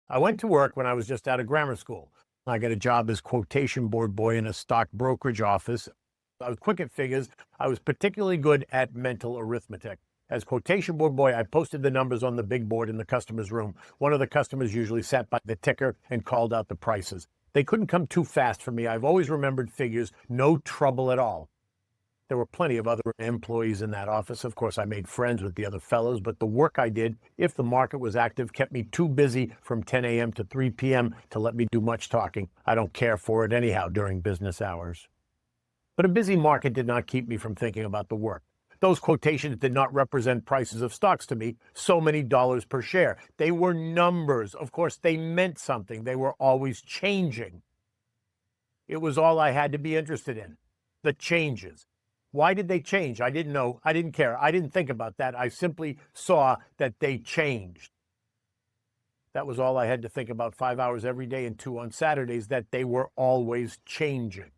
I went to work when I was just out of grammar school. I got a job as quotation board boy in a stock brokerage office. I was quick at figures. I was particularly good at mental arithmetic. As quotation board boy, I posted the numbers on the big board in the customer's room. One of the customers usually sat by the ticker and called out the prices. They couldn't come too fast for me. I've always remembered figures, no trouble at all. There were plenty of other employees in that office. Of course, I made friends with the other fellows, but the work I did, if the market was active, kept me too busy from 10 a.m. to 3 p.m. to let me do much talking. I don't care for it anyhow during business hours. But a busy market did not keep me from thinking about the work. Those quotations did not represent prices of stocks to me, so many dollars per share. They were numbers. Of course, they meant something. They were always changing. It was all I had to be interested in, the changes. Why did they change? I didn't know. I didn't care. I didn't think about that. I simply saw that they changed. That was all I had to think about 5 hours every day and 2 on Saturdays, that they were always changing.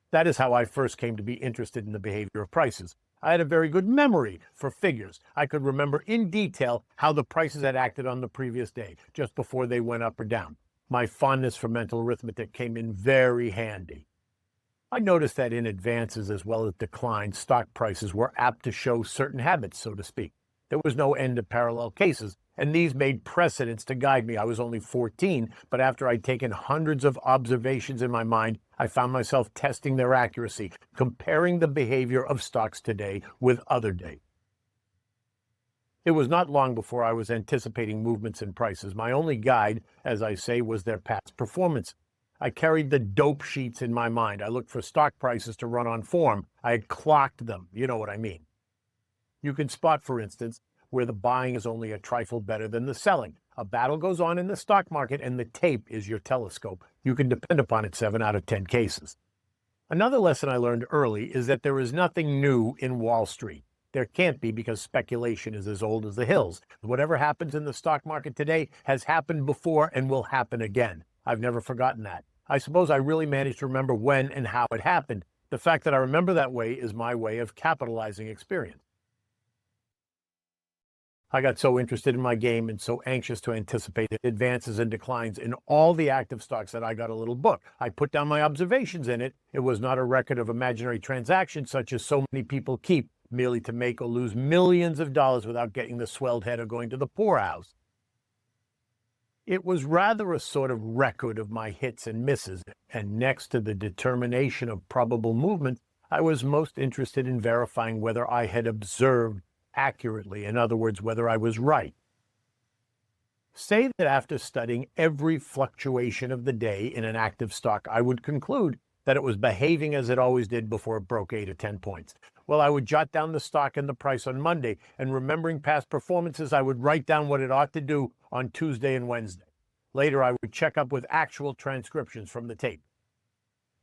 That is how I first came to be interested in the behavior of prices. I had a very good memory for figures. I could remember in detail how the prices had acted on the previous day, just before they went up or down. My fondness for mental arithmetic came in very handy. I noticed that in advances as well as declines, stock prices were apt to show certain habits, so to speak. There was no end to parallel cases, and these made precedents to guide me. I was only 14, but after I'd taken hundreds of observations in my mind, I found myself testing their accuracy, comparing the behavior of stocks today with other days. It was not long before I was anticipating movements in prices. My only guide, as I say, was their past performance. I carried the dope sheets in my mind. I looked for stock prices to run on form. I had clocked them. You know what I mean. You can spot, for instance, where the buying is only a trifle better than the selling. A battle goes on in the stock market, and the tape is your telescope. You can depend upon it 7 out of 10 cases. Another lesson I learned early is that there is nothing new in Wall Street. There can't be, because speculation is as old as the hills. Whatever happens in the stock market today has happened before and will happen again. I've never forgotten that. I suppose I really managed to remember when and how it happened. The fact that I remember that way is my way of capitalizing experience. I got so interested in my game and so anxious to anticipate advances and declines in all the active stocks that I got a little book. I put down my observations in it. It was not a record of imaginary transactions such as so many people keep, merely to make or lose millions of dollars without getting the swelled head or going to the poorhouse. It was rather a sort of record of my hits and misses, and next to the determination of probable movement, I was most interested in verifying whether I had observed accurately, in other words, whether I was right. Say that after studying every fluctuation of the day in an active stock, I would conclude that it was behaving as it always did before it broke 8 or 10 points. Well, I would jot down the stock and the price on Monday, and remembering past performances, I would write down what it ought to do on Tuesday and Wednesday. Later, I would check up with actual transcriptions from the tape.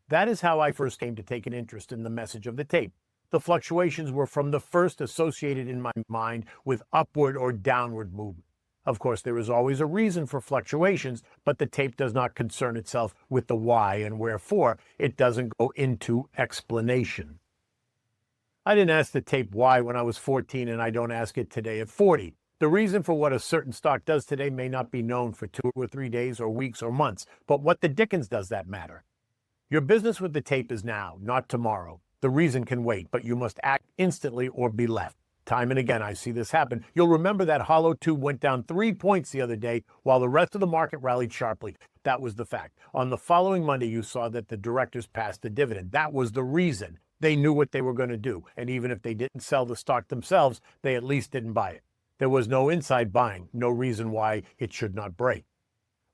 That is how I first came to take an interest in the message of the tape. The fluctuations were from the first associated in my mind with upward or downward movement. Of course, there is always a reason for fluctuations, but the tape does not concern itself with the why and wherefore. It doesn't go into explanation. I didn't ask the tape why when I was 14, and I don't ask it today at 40. The reason for what a certain stock does today may not be known for 2 or 3 days or weeks or months, but what the dickens does that matter? Your business with the tape is now, not tomorrow. The reason can wait, but you must act instantly or be left. Time and again, I see this happen. You'll remember that Hollow Tube went down 3 points the other day while the rest of the market rallied sharply. That was the fact. On the following Monday, you saw that the directors passed the dividend. That was the reason. They knew what they were going to do. And even if they didn't sell the stock themselves, they at least didn't buy it. There was no inside buying, no reason why it should not break.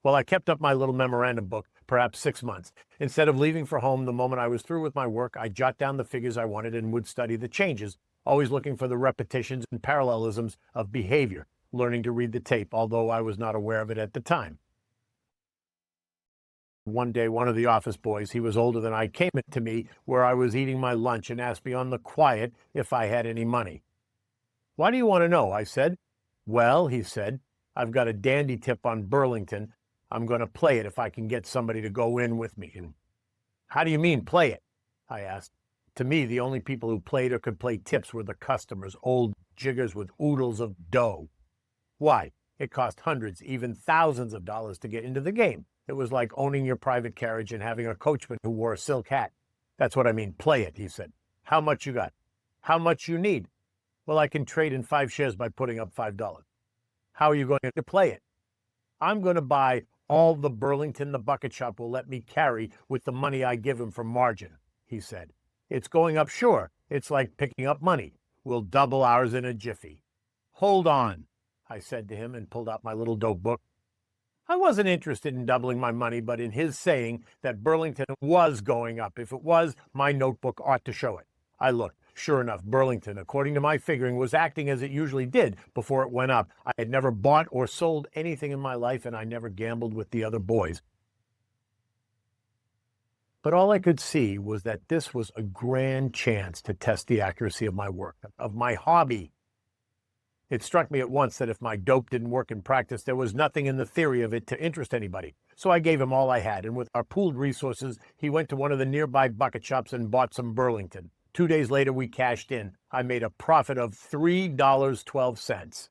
Well, I kept up my little memorandum book, perhaps 6 months. Instead of leaving for home the moment I was through with my work, I jot down the figures I wanted and would study the changes, always looking for the repetitions and parallelisms of behavior, learning to read the tape, although I was not aware of it at the time. One day, one of the office boys, he was older than I, came to me where I was eating my lunch and asked me on the quiet if I had any money. "Why do you want to know?" I said. "Well," he said, "I've got a dandy tip on Burlington. I'm going to play it if I can get somebody to go in with me." And "How do you mean, play it?" I asked. To me, the only people who played or could play tips were the customers, old jiggers with oodles of dough. "Why?" It cost hundreds, even thousands of dollars to get into the game. It was like owning your private carriage and having a coachman who wore a silk hat. That's what I mean. Play it, he said. How much you got? How much you need? Well, I can trade in 5 shares by putting up $5. How are you going to play it? I'm going to buy all the Burlington the bucket shop will let me carry with the money I give him for margin, he said. It's going up, sure. It's like picking up money. We'll double ours in a jiffy. Hold on, I said to him and pulled out my little dope book. I wasn't interested in doubling my money, but in his saying that Burlington was going up. If it was, my notebook ought to show it. I looked. Sure enough, Burlington, according to my figuring, was acting as it usually did before it went up. I had never bought or sold anything in my life, and I never gambled with the other boys. But all I could see was that this was a grand chance to test the accuracy of my work, of my hobby. It struck me at once that if my dope didn't work in practice, there was nothing in the theory of it to interest anybody. So I gave him all I had, and with our pooled resources, he went to one of the nearby bucket shops and bought some Burlington. 2 days later, we cashed in. I made a profit of $3.12.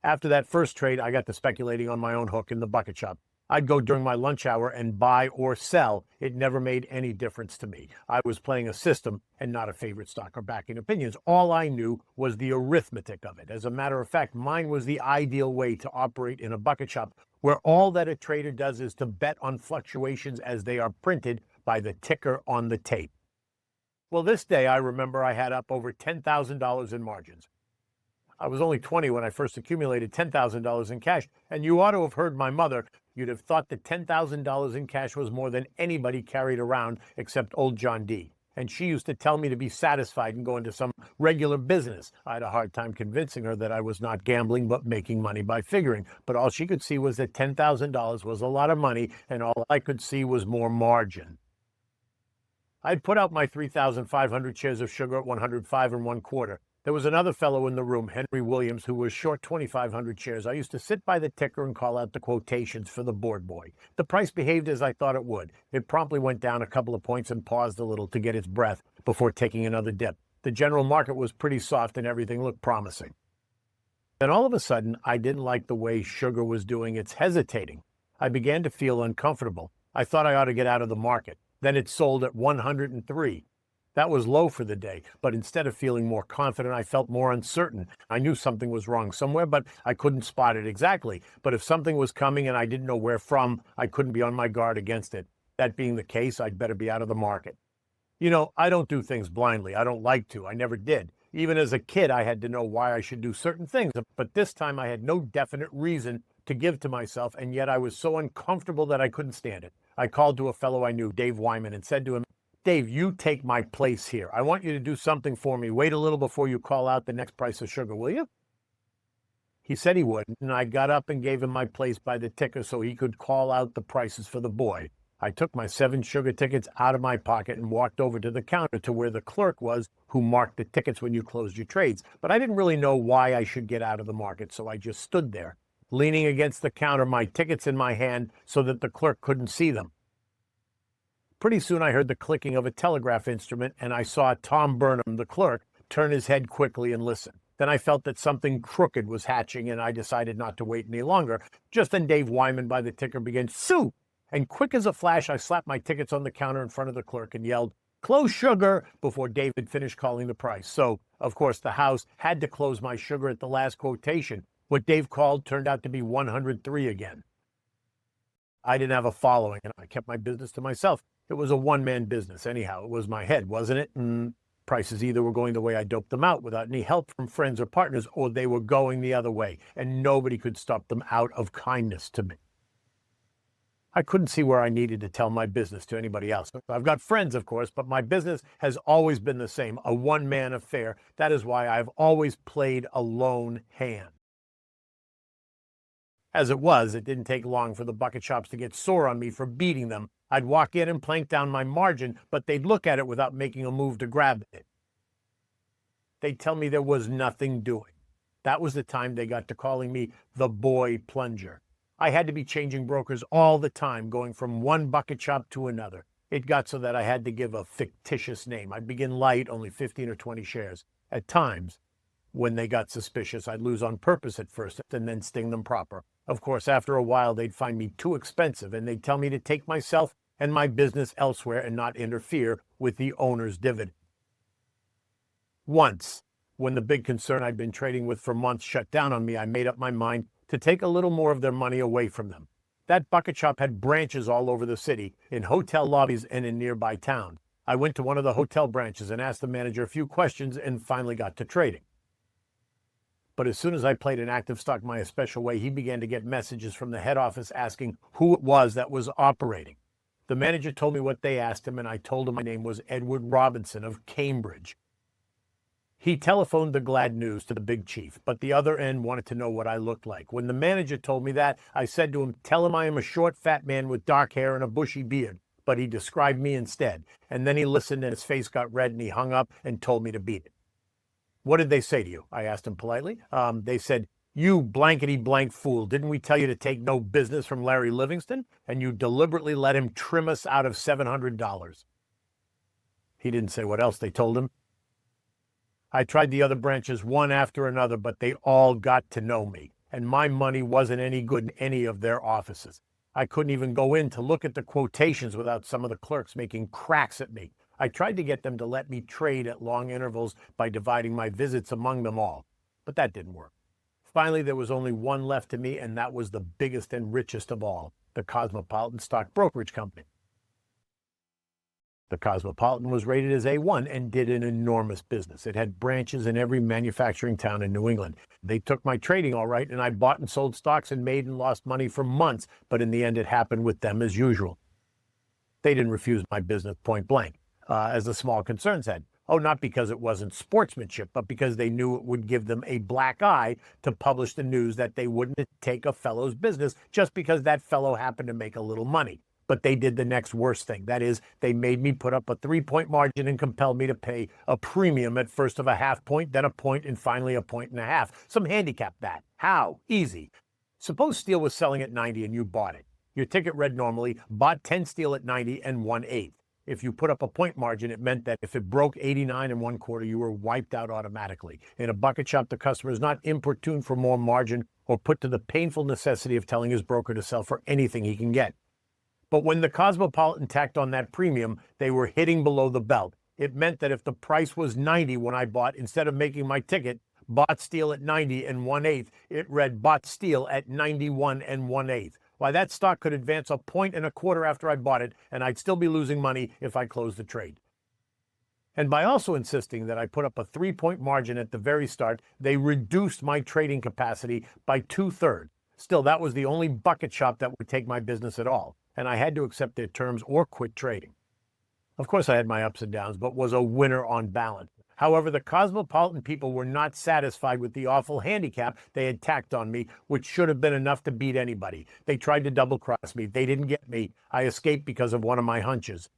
After that first trade, I got to speculating on my own hook in the bucket shop. I'd go during my lunch hour and buy or sell. It never made any difference to me. I was playing a system and not a favorite stock or backing opinions. All I knew was the arithmetic of it. As a matter of fact, mine was the ideal way to operate in a bucket shop, where all that a trader does is to bet on fluctuations as they are printed by the ticker on the tape. Well, this day I remember I had up over $10,000 in margins. I was only 20 when I first accumulated $10,000 in cash, and you ought to have heard my mother. You'd have thought that $10,000 in cash was more than anybody carried around except old John D. And she used to tell me to be satisfied and go into some regular business. I had a hard time convincing her that I was not gambling but making money by figuring. But all she could see was that $10,000 was a lot of money, and all I could see was more margin. I'd put out my 3,500 shares of sugar at 105 1/4. There was another fellow in the room, Henry Williams, who was short 2,500 shares. I used to sit by the ticker and call out the quotations for the board boy. The price behaved as I thought it would. It promptly went down a couple of points and paused a little to get its breath before taking another dip. The general market was pretty soft and everything looked promising. Then all of a sudden, I didn't like the way sugar was doing its hesitating. I began to feel uncomfortable. I thought I ought to get out of the market. Then it sold at 103. That was low for the day, but instead of feeling more confident, I felt more uncertain. I knew something was wrong somewhere, but I couldn't spot it exactly. But if something was coming and I didn't know where from, I couldn't be on my guard against it. That being the case, I'd better be out of the market. You know, I don't do things blindly. I don't like to. I never did. Even as a kid, I had to know why I should do certain things, but this time I had no definite reason to give to myself, and yet I was so uncomfortable that I couldn't stand it. I called to a fellow I knew, Dave Wyman, and said to him, Dave, you take my place here. I want you to do something for me. Wait a little before you call out the next price of sugar, will you? He said he would, and I got up and gave him my place by the ticker so he could call out the prices for the boy. I took my 7 sugar tickets out of my pocket and walked over to the counter to where the clerk was who marked the tickets when you closed your trades. But I didn't really know why I should get out of the market, so I just stood there, leaning against the counter, my tickets in my hand so that the clerk couldn't see them. Pretty soon I heard the clicking of a telegraph instrument, and I saw Tom Burnham, the clerk, turn his head quickly and listen. Then I felt that something crooked was hatching, and I decided not to wait any longer. Just then Dave Wyman by the ticker began, Sue! And quick as a flash, I slapped my tickets on the counter in front of the clerk and yelled, Close sugar, before David finished calling the price. So, of course, the house had to close my sugar at the last quotation. What Dave called turned out to be 103 again. I didn't have a following, and I kept my business to myself. It was a one-man business. Anyhow, it was my head, wasn't it? And prices either were going the way I doped them out without any help from friends or partners, or they were going the other way, and nobody could stop them out of kindness to me. I couldn't see where I needed to tell my business to anybody else. I've got friends, of course, but my business has always been the same, a one-man affair. That is why I've always played a lone hand. As it was, it didn't take long for the bucket shops to get sore on me for beating them. I'd walk in and plank down my margin, but they'd look at it without making a move to grab it. They'd tell me there was nothing doing. That was the time they got to calling me the boy plunger. I had to be changing brokers all the time, going from one bucket shop to another. It got so that I had to give a fictitious name. I'd begin light, only 15 or 20 shares. At times, When they got suspicious, I'd lose on purpose at first and then sting them proper. Of course, after a while, they'd find me too expensive and they'd tell me to take myself and my business elsewhere and not interfere with the owner's dividend. Once, when the big concern I'd been trading with for months shut down on me, I made up my mind to take a little more of their money away from them. That bucket shop had branches all over the city, in hotel lobbies and in nearby towns. I went to one of the hotel branches and asked the manager a few questions and finally got to trading. But as soon as I played an active stock my special way, he began to get messages from the head office asking who it was that was operating. The manager told me what they asked him, and I told him my name was Edward Robinson of Cambridge. He telephoned the glad news to the big chief, but the other end wanted to know what I looked like. When the manager told me that, I said to him, "Tell him I am a short, fat man with dark hair and a bushy beard." But he described me instead. And then he listened and his face got red and he hung up and told me to beat it. "What did they say to you?" I asked him politely. They said, "You blankety blank fool, didn't we tell you to take no business from Larry Livingston? And you deliberately let him trim us out of $700. He didn't say what else they told him. I tried the other branches one after another, but they all got to know me, and my money wasn't any good in any of their offices. I couldn't even go in to look at the quotations without some of the clerks making cracks at me. I tried to get them to let me trade at long intervals by dividing my visits among them all, but that didn't work. Finally, there was only one left to me, and that was the biggest and richest of all, the Cosmopolitan Stock Brokerage Company. The Cosmopolitan was rated as A1 and did an enormous business. It had branches in every manufacturing town in New England. They took my trading all right, and I bought and sold stocks and made and lost money for months, but in the end it happened with them as usual. They didn't refuse my business point blank, as the small concerns had. Oh, not because it wasn't sportsmanship, but because they knew it would give them a black eye to publish the news that they wouldn't take a fellow's business just because that fellow happened to make a little money. But they did the next worst thing. That is, they made me put up a 3-point margin and compelled me to pay a premium at first of a half point, then a point, and finally a point and a half. Some handicap that. How? Easy. Suppose steel was selling at 90 and you bought it. Your ticket read normally, bought 10 steel at 90 and 1/8. If you put up a point margin, it meant that if it broke 89 1/4, you were wiped out automatically. In a bucket shop, the customer is not importuned for more margin or put to the painful necessity of telling his broker to sell for anything he can get. But when the Cosmopolitan tacked on that premium, they were hitting below the belt. It meant that if the price was 90 when I bought, instead of making my ticket, bought steel at 90 and 1/8, it read bought steel at 91 and 1/8. Why, that stock could advance a point and a quarter after I bought it, and I'd still be losing money if I closed the trade. And by also insisting that I put up a 3-point margin at the very start, they reduced my trading capacity by 2/3. Still, that was the only bucket shop that would take my business at all, and I had to accept their terms or quit trading. Of course, I had my ups and downs, but was a winner on balance. However, the Cosmopolitan people were not satisfied with the awful handicap they had tacked on me, which should have been enough to beat anybody. They tried to double-cross me. They didn't get me. I escaped because of one of my hunches.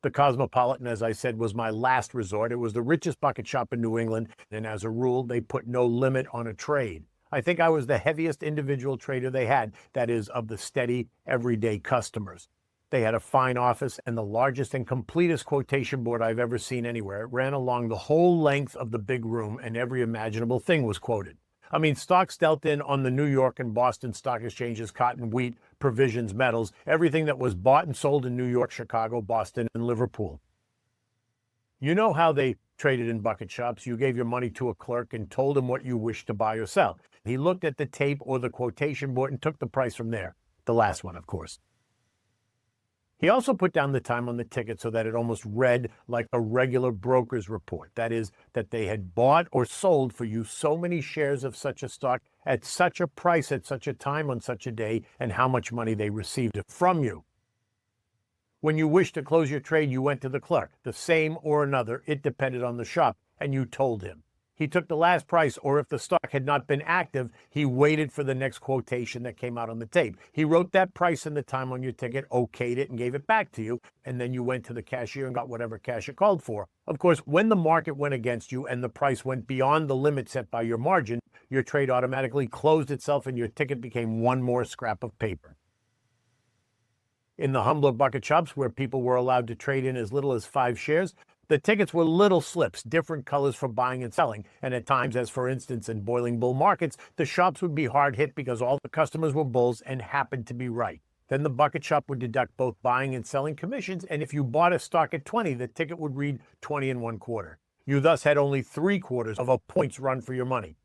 The Cosmopolitan, as I said, was my last resort. It was the richest bucket shop in New England, and as a rule, they put no limit on a trade. I think I was the heaviest individual trader they had, that is, of the steady, everyday customers. They had a fine office and the largest and completest quotation board I've ever seen anywhere. It ran along the whole length of the big room, and every imaginable thing was quoted. I mean, stocks dealt in on the New York and Boston stock exchanges, cotton, wheat, provisions, metals, everything that was bought and sold in New York, Chicago, Boston, and Liverpool. You know how they traded in bucket shops. You gave your money to a clerk and told him what you wished to buy or sell. He looked at the tape or the quotation board and took the price from there. The last one, of course. He also put down the time on the ticket so that it almost read like a regular broker's report. That is, that they had bought or sold for you so many shares of such a stock at such a price at such a time on such a day, and how much money they received from you. When you wished to close your trade, you went to the clerk, the same or another, it depended on the shop, and you told him. He took the last price, or if the stock had not been active, he waited for the next quotation that came out on the tape. He wrote that price and the time on your ticket, okayed it, and gave it back to you, and then you went to the cashier and got whatever cash it called for. Of course, when the market went against you and the price went beyond the limit set by your margin, your trade automatically closed itself and your ticket became one more scrap of paper. In the humbler bucket shops where people were allowed to trade in as little as 5 shares, The tickets were little slips, different colors for buying and selling, and at times, as for instance in boiling bull markets, the shops would be hard hit because all the customers were bulls and happened to be right. Then the bucket shop would deduct both buying and selling commissions, and if you bought a stock at 20, the ticket would read 20 and 1/4. You thus had only 3/4 of a point's run for your money.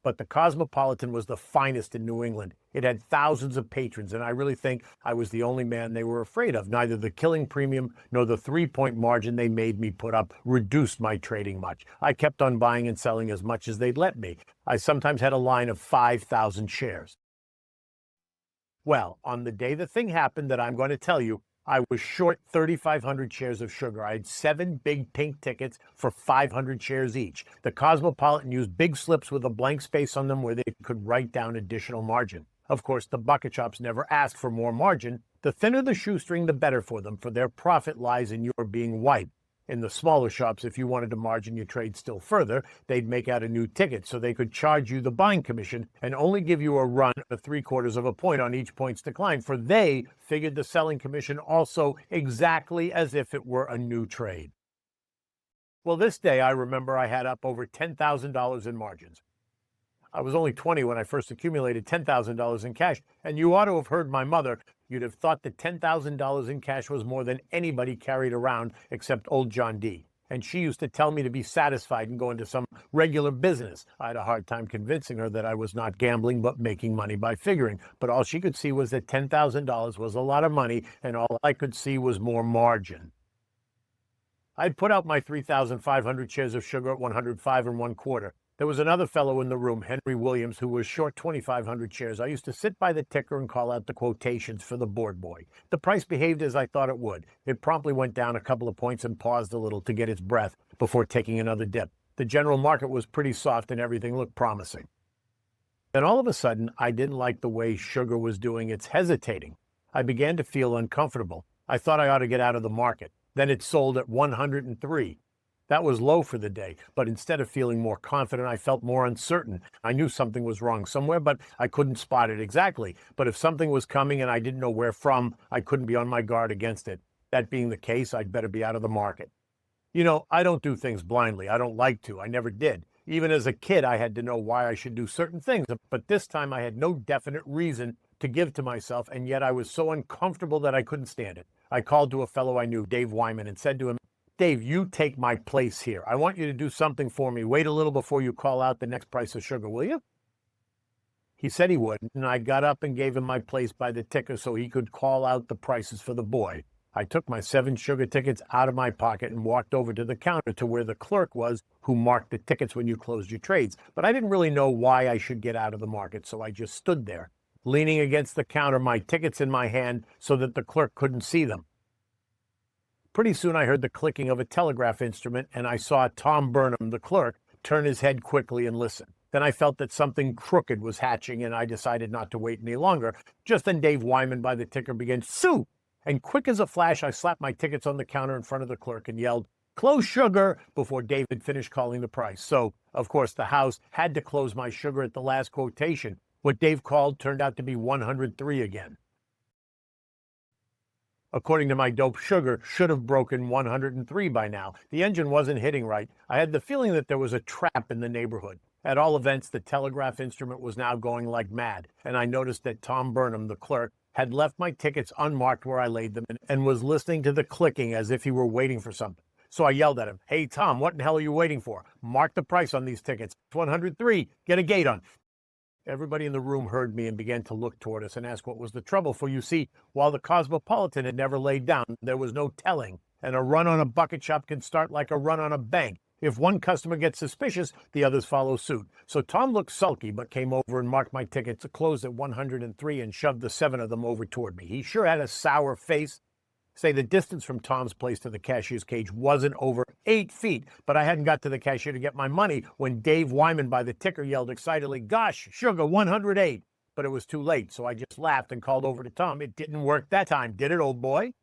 But the Cosmopolitan was the finest in New England. It had thousands of patrons, and I really think I was the only man they were afraid of. Neither the killing premium nor the 3-point margin they made me put up reduced my trading much. I kept on buying and selling as much as they'd let me. I sometimes had a line of 5,000 shares. Well, on the day the thing happened that I'm going to tell you, I was short 3,500 shares of sugar. I had 7 big pink tickets for 500 shares each. The Cosmopolitan used big slips with a blank space on them where they could write down additional margin. Of course, the bucket shops never asked for more margin. The thinner the shoestring, the better for them, for their profit lies in your being white. In the smaller shops, if you wanted to margin your trade still further, they'd make out a new ticket so they could charge you the buying commission and only give you a run of 3/4 of a point on each point's decline, for they figured the selling commission also exactly as if it were a new trade. Well, this day I remember I had up over $10,000 in margins. I was only 20 when I first accumulated $10,000 in cash, and you ought to have heard my mother. You'd have thought that $10,000 in cash was more than anybody carried around except old John D. And she used to tell me to be satisfied and go into some regular business. I had a hard time convincing her that I was not gambling but making money by figuring. But all she could see was that $10,000 was a lot of money, and all I could see was more margin. I'd put out my 3,500 shares of sugar at 105 and 1/4. There was another fellow in the room, Henry Williams, who was short 2,500 shares. I used to sit by the ticker and call out the quotations for the board boy. The price behaved as I thought it would. It promptly went down a couple of points and paused a little to get its breath before taking another dip. The general market was pretty soft and everything looked promising. Then all of a sudden, I didn't like the way sugar was doing its hesitating. I began to feel uncomfortable. I thought I ought to get out of the market. Then it sold at 103. That was low for the day, but instead of feeling more confident, I felt more uncertain. I knew something was wrong somewhere, but I couldn't spot it exactly. But if something was coming and I didn't know where from, I couldn't be on my guard against it. That being the case, I'd better be out of the market. You know, I don't do things blindly. I don't like to. I never did. Even as a kid, I had to know why I should do certain things, but this time I had no definite reason to give to myself, and yet I was so uncomfortable that I couldn't stand it. I called to a fellow I knew, Dave Wyman, and said to him, Dave, you take my place here. I want you to do something for me. Wait a little before you call out the next price of sugar, will you? He said he would, and I got up and gave him my place by the ticker so he could call out the prices for the boy. I took my 7 sugar tickets out of my pocket and walked over to the counter to where the clerk was who marked the tickets when you closed your trades. But I didn't really know why I should get out of the market, so I just stood there, leaning against the counter, my tickets in my hand so that the clerk couldn't see them. Pretty soon I heard the clicking of a telegraph instrument, and I saw Tom Burnham, the clerk, turn his head quickly and listen. Then I felt that something crooked was hatching, and I decided not to wait any longer. Just then Dave Wyman by the ticker began, Sue! And quick as a flash, I slapped my tickets on the counter in front of the clerk and yelled, Close sugar, before David finished calling the price. So, of course, the house had to close my sugar at the last quotation. What Dave called turned out to be 103 again. According to my dope, sugar should have broken 103 by now. The engine wasn't hitting right. I had the feeling that there was a trap in the neighborhood. At all events, the telegraph instrument was now going like mad, and I noticed that Tom Burnham, the clerk, had left my tickets unmarked where I laid them and was listening to the clicking as if he were waiting for something. So I yelled at him, Hey, Tom, what in hell are you waiting for? Mark the price on these tickets. It's 103. Get a gate on. Everybody in the room heard me and began to look toward us and ask what was the trouble, for you see, while the Cosmopolitan had never laid down, there was no telling, and a run on a bucket shop can start like a run on a bank. If one customer gets suspicious, the others follow suit. So Tom looked sulky, but came over and marked my tickets closed at 103 and shoved the 7 of them over toward me. He sure had a sour face. Say, the distance from Tom's place to the cashier's cage wasn't over 8 feet, but I hadn't got to the cashier to get my money when Dave Wyman by the ticker yelled excitedly, Gosh, sugar, 108. But it was too late, so I just laughed and called over to Tom. It didn't work that time, did it, old boy?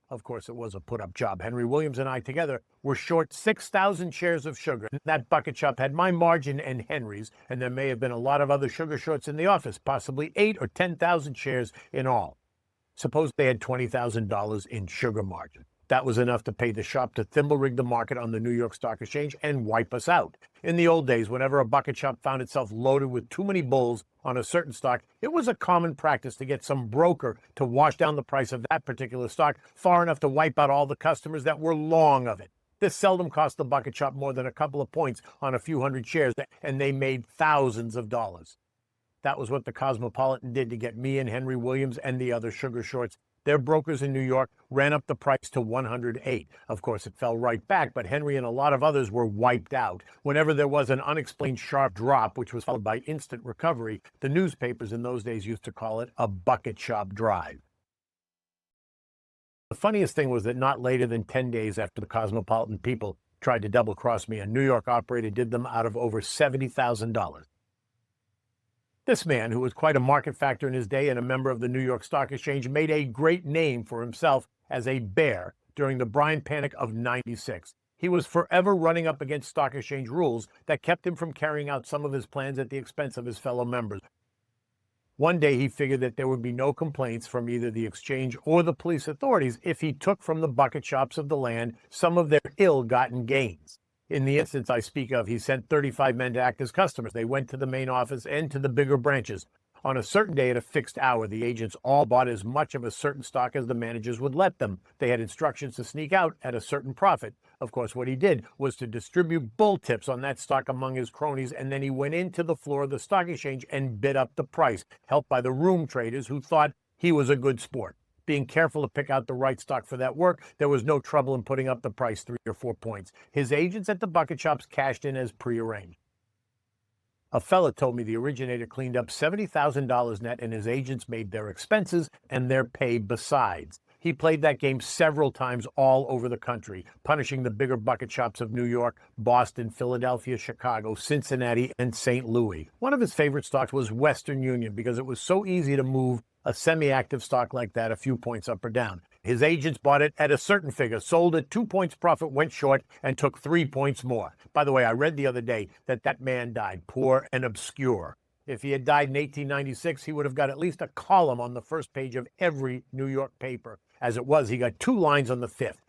Of course, it was a put-up job. Henry Williams and I together were short 6,000 shares of sugar. That bucket shop had my margin and Henry's, and there may have been a lot of other sugar shorts in the office, possibly 8 or 10,000 shares in all. Suppose they had $20,000 in sugar margin. That was enough to pay the shop to thimble rig the market on the New York Stock Exchange and wipe us out. In the old days, whenever a bucket shop found itself loaded with too many bulls on a certain stock, it was a common practice to get some broker to wash down the price of that particular stock far enough to wipe out all the customers that were long of it. This seldom cost the bucket shop more than a couple of points on a few hundred shares, and they made thousands of dollars. That was what the Cosmopolitan did to get me and Henry Williams and the other sugar shorts. Their brokers in New York ran up the price to 108. Of course, it fell right back, but Henry and a lot of others were wiped out. Whenever there was an unexplained sharp drop, which was followed by instant recovery, the newspapers in those days used to call it a bucket shop drive. The funniest thing was that not later than 10 days after the Cosmopolitan people tried to double-cross me, a New York operator did them out of over $70,000. This man, who was quite a market factor in his day and a member of the New York Stock Exchange, made a great name for himself as a bear during the Bryan Panic of '96. He was forever running up against stock exchange rules that kept him from carrying out some of his plans at the expense of his fellow members. One day he figured that there would be no complaints from either the exchange or the police authorities if he took from the bucket shops of the land some of their ill-gotten gains. In the instance I speak of, he sent 35 men to act as customers. They went to the main office and to the bigger branches. On a certain day at a fixed hour, the agents all bought as much of a certain stock as the managers would let them. They had instructions to sneak out at a certain profit. Of course, what he did was to distribute bull tips on that stock among his cronies, and then he went into the floor of the stock exchange and bid up the price, helped by the room traders who thought he was a good sport. Being careful to pick out the right stock for that work, there was no trouble in putting up the price 3 or 4 points. His agents at the bucket shops cashed in as prearranged. A fella told me the originator cleaned up $70,000 net, and his agents made their expenses and their pay besides. He played that game several times all over the country, punishing the bigger bucket shops of New York, Boston, Philadelphia, Chicago, Cincinnati, and St. Louis. One of his favorite stocks was Western Union because it was so easy to move a semi-active stock like that a few points up or down. His agents bought it at a certain figure, sold at 2 points profit, went short, and took 3 points more. By the way, I read the other day that that man died poor and obscure. If he had died in 1896, he would have got at least a column on the first page of every New York paper. As it was, he got 2 lines on the 5th.